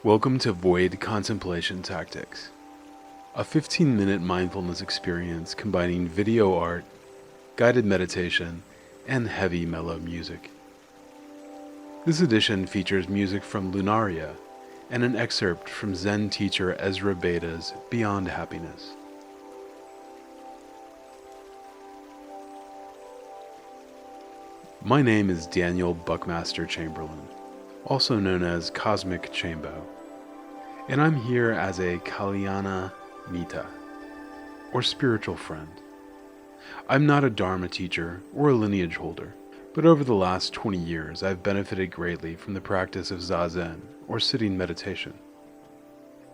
Welcome to Void Contemplation Tactics, a 15-minute mindfulness experience combining video art, guided meditation, and heavy mellow music. This edition features music from Lunaria and an excerpt from Zen teacher Ezra Bayda's Beyond Happiness. My name is Daniel Buckmaster Chamberlin, also known as Cosmic Chambo, and I'm here as a Kalyana Mita, or spiritual friend. I'm not a dharma teacher or a lineage holder, but over the last 20 years I've benefited greatly from the practice of Zazen, or sitting meditation.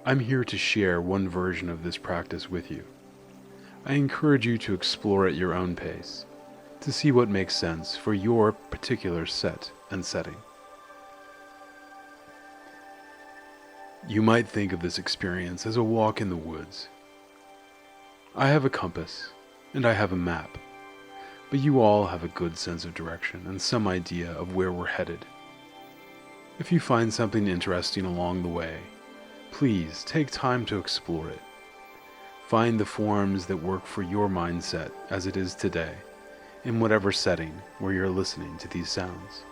I'm here to share one version of this practice with you. I encourage you to explore at your own pace, to see what makes sense for your particular set and setting. You might think of this experience as a walk in the woods. I have a compass, and I have a map, but you all have a good sense of direction and some idea of where we're headed. If you find something interesting along the way, please take time to explore it. Find the forms that work for your mindset as it is today, in whatever setting where you're listening to these sounds.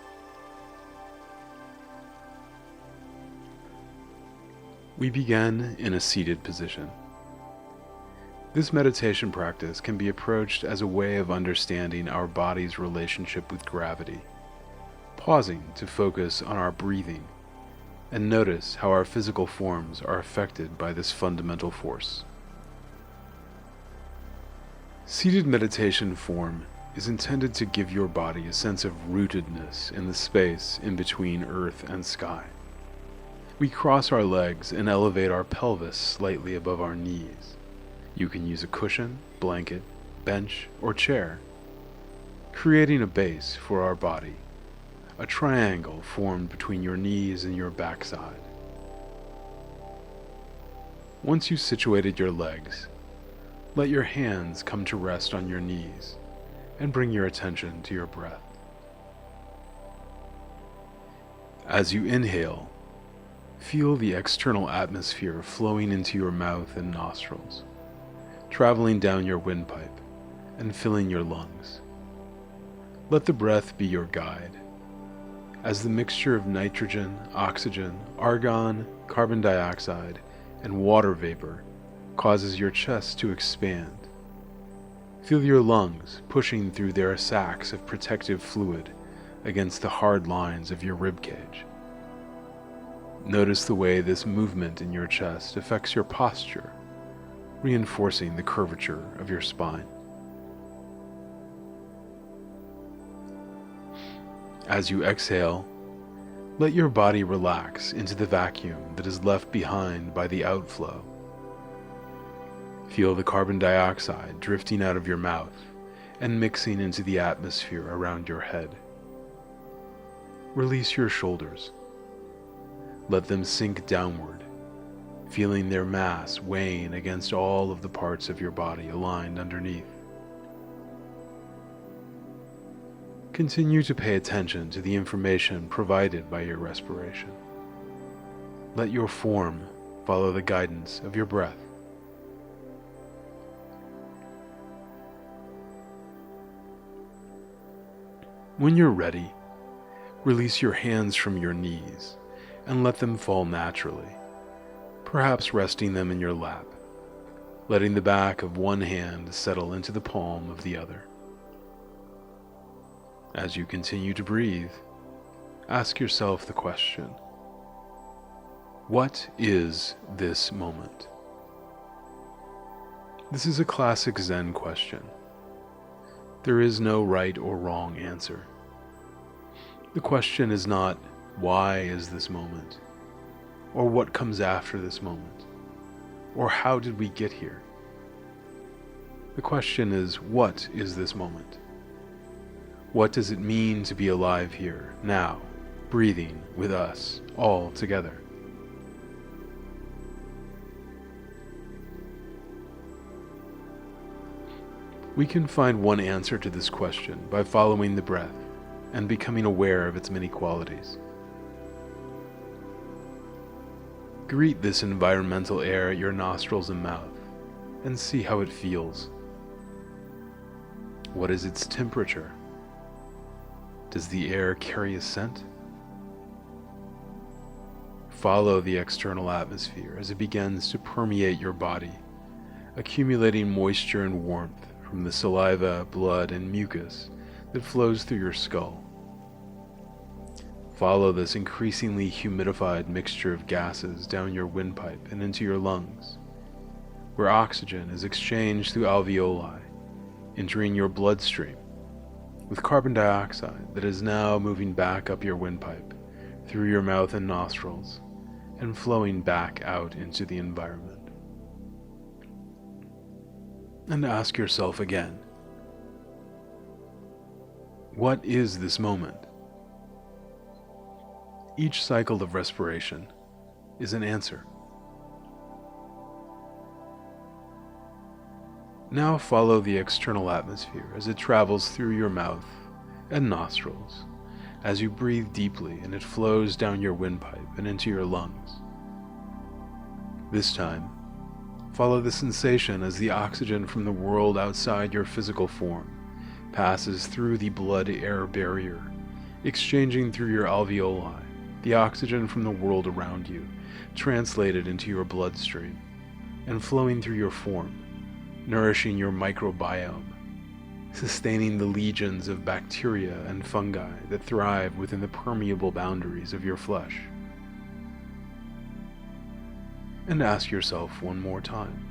We begin in a seated position. This meditation practice can be approached as a way of understanding our body's relationship with gravity, pausing to focus on our breathing and notice how our physical forms are affected by this fundamental force. Seated meditation form is intended to give your body a sense of rootedness in the space in between earth and sky. We cross our legs and elevate our pelvis slightly above our knees. You can use a cushion, blanket, bench, or chair, creating a base for our body, a triangle formed between your knees and your backside. Once you've situated your legs, let your hands come to rest on your knees and bring your attention to your breath. As you inhale, feel the external atmosphere flowing into your mouth and nostrils, traveling down your windpipe and filling your lungs. Let the breath be your guide, as the mixture of nitrogen, oxygen, argon, carbon dioxide, and water vapor causes your chest to expand. Feel your lungs pushing through their sacs of protective fluid against the hard lines of your rib cage. Notice the way this movement in your chest affects your posture, reinforcing the curvature of your spine. As you exhale, let your body relax into the vacuum that is left behind by the outflow. Feel the carbon dioxide drifting out of your mouth and mixing into the atmosphere around your head. Release your shoulders. Let them sink downward, feeling their mass weighing against all of the parts of your body aligned underneath. Continue to pay attention to the information provided by your respiration. Let your form follow the guidance of your breath. When you're ready, release your hands from your knees and let them fall naturally, perhaps resting them in your lap, letting the back of one hand settle into the palm of the other. As you continue to breathe, ask yourself the question, what is this moment? This is a classic Zen question. There is no right or wrong answer. The question is not, why is this moment? Or what comes after this moment? Or how did we get here? The question is, what is this moment? What does it mean to be alive here, now, breathing with us, all together? We can find one answer to this question by following the breath and becoming aware of its many qualities. Greet this environmental air at your nostrils and mouth, and see how it feels. What is its temperature? Does the air carry a scent? Follow the external atmosphere as it begins to permeate your body, accumulating moisture and warmth from the saliva, blood, and mucus that flows through your skull. Follow this increasingly humidified mixture of gases down your windpipe and into your lungs, where oxygen is exchanged through alveoli, entering your bloodstream, with carbon dioxide that is now moving back up your windpipe, through your mouth and nostrils, and flowing back out into the environment. And ask yourself again, what is this moment? Each cycle of respiration is an answer. Now follow the external atmosphere as it travels through your mouth and nostrils, as you breathe deeply and it flows down your windpipe and into your lungs. This time, follow the sensation as the oxygen from the world outside your physical form passes through the blood-air barrier, exchanging through your alveoli the oxygen from the world around you, translated into your bloodstream, and flowing through your form, nourishing your microbiome, sustaining the legions of bacteria and fungi that thrive within the permeable boundaries of your flesh. And ask yourself one more time,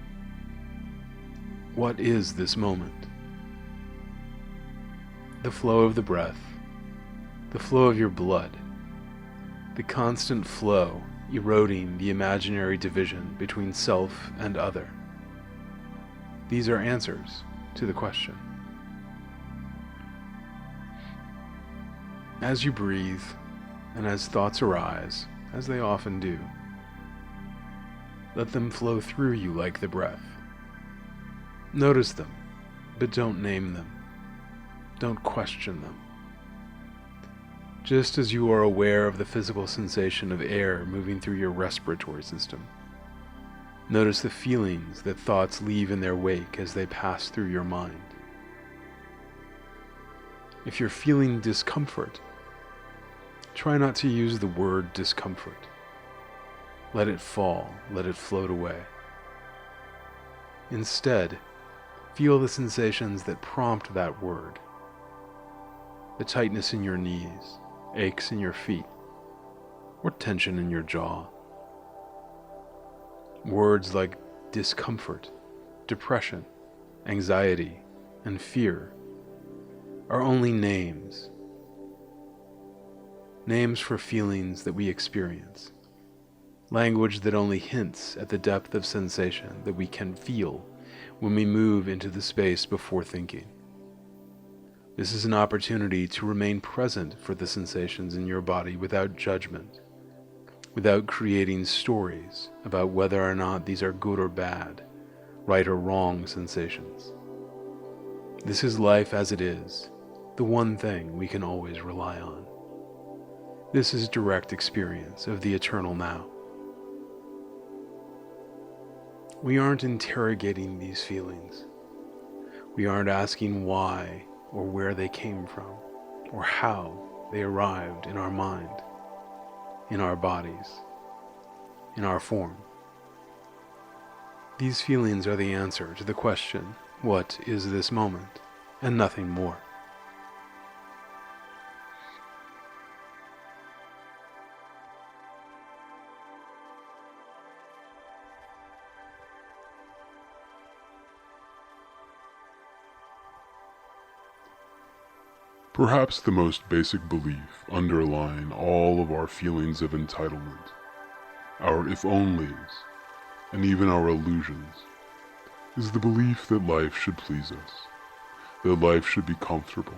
what is this moment? The flow of the breath, the flow of your blood, the constant flow eroding the imaginary division between self and other. These are answers to the question. As you breathe, and as thoughts arise, as they often do, let them flow through you like the breath. Notice them, but don't name them. Don't question them. Just as you are aware of the physical sensation of air moving through your respiratory system, notice the feelings that thoughts leave in their wake as they pass through your mind. If you're feeling discomfort, try not to use the word discomfort. Let it fall, let it float away. Instead, feel the sensations that prompt that word. The tightness in your knees, aches in your feet, or tension in your jaw. Words like discomfort, depression, anxiety, and fear are only names. Names for feelings that we experience. Language that only hints at the depth of sensation that we can feel when we move into the space before thinking. This is an opportunity to remain present for the sensations in your body without judgment, without creating stories about whether or not these are good or bad, right or wrong sensations. This is life as it is, the one thing we can always rely on. This is direct experience of the eternal now. We aren't interrogating these feelings. We aren't asking why or where they came from, or how they arrived in our mind, in our bodies, in our form. These feelings are the answer to the question, what is this moment, and nothing more. Perhaps the most basic belief underlying all of our feelings of entitlement, our if-onlys, and even our illusions, is the belief that life should please us, that life should be comfortable.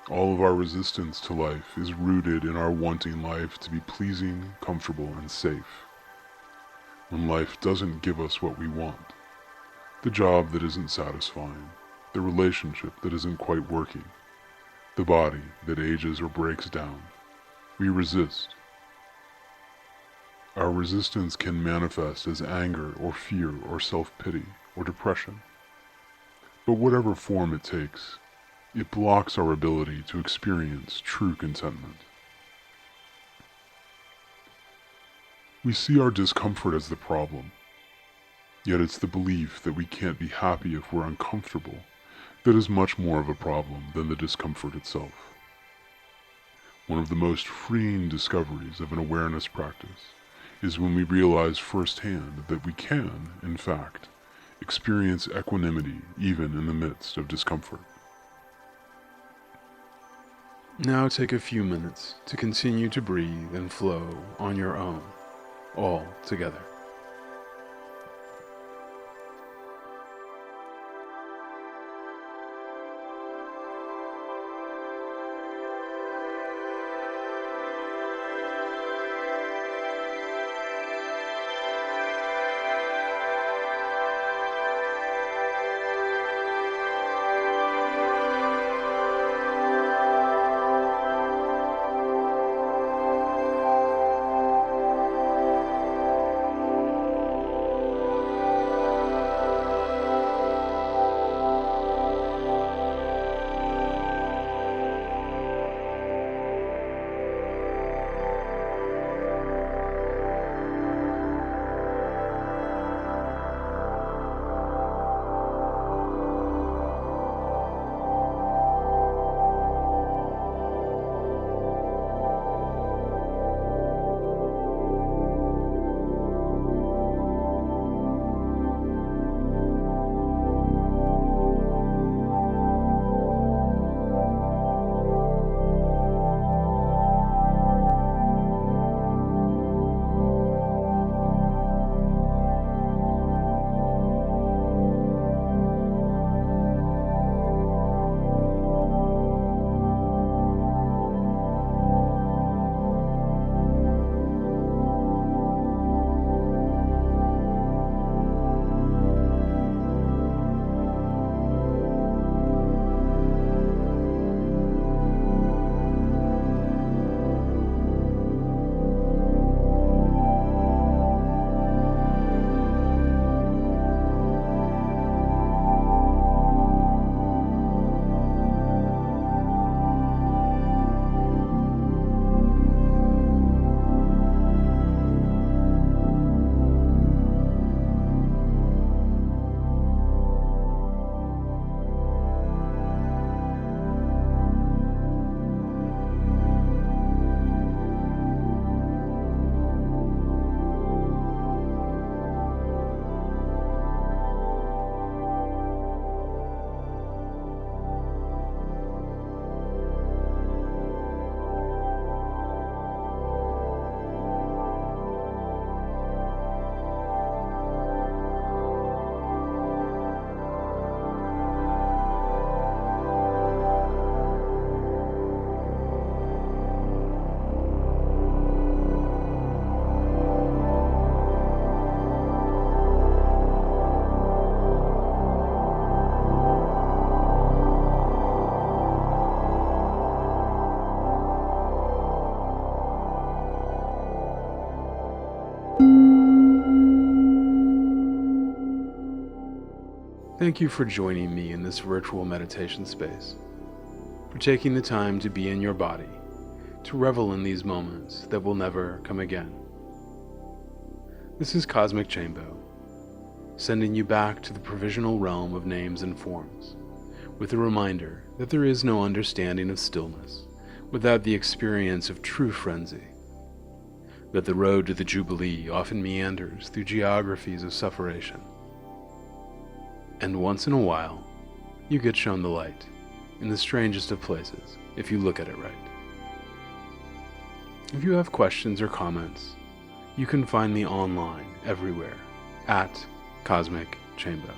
All of our resistance to life is rooted in our wanting life to be pleasing, comfortable, and safe. When life doesn't give us what we want, the job that isn't satisfying, the relationship that isn't quite working, the body that ages or breaks down, we resist. Our resistance can manifest as anger or fear or self-pity or depression. But whatever form it takes, it blocks our ability to experience true contentment. We see our discomfort as the problem, yet it's the belief that we can't be happy if we're uncomfortable that is much more of a problem than the discomfort itself. One of the most freeing discoveries of an awareness practice is when we realize firsthand that we can, in fact, experience equanimity even in the midst of discomfort. Now take a few minutes to continue to breathe and flow on your own, all together. Thank you for joining me in this virtual meditation space, for taking the time to be in your body, to revel in these moments that will never come again. This is Cosmic Chambo, sending you back to the provisional realm of names and forms, with a reminder that there is no understanding of stillness without the experience of true frenzy, that the road to the Jubilee often meanders through geographies of suffocation, and once in a while, you get shown the light in the strangest of places if you look at it right. If you have questions or comments, you can find me online everywhere at Cosmic Chambo.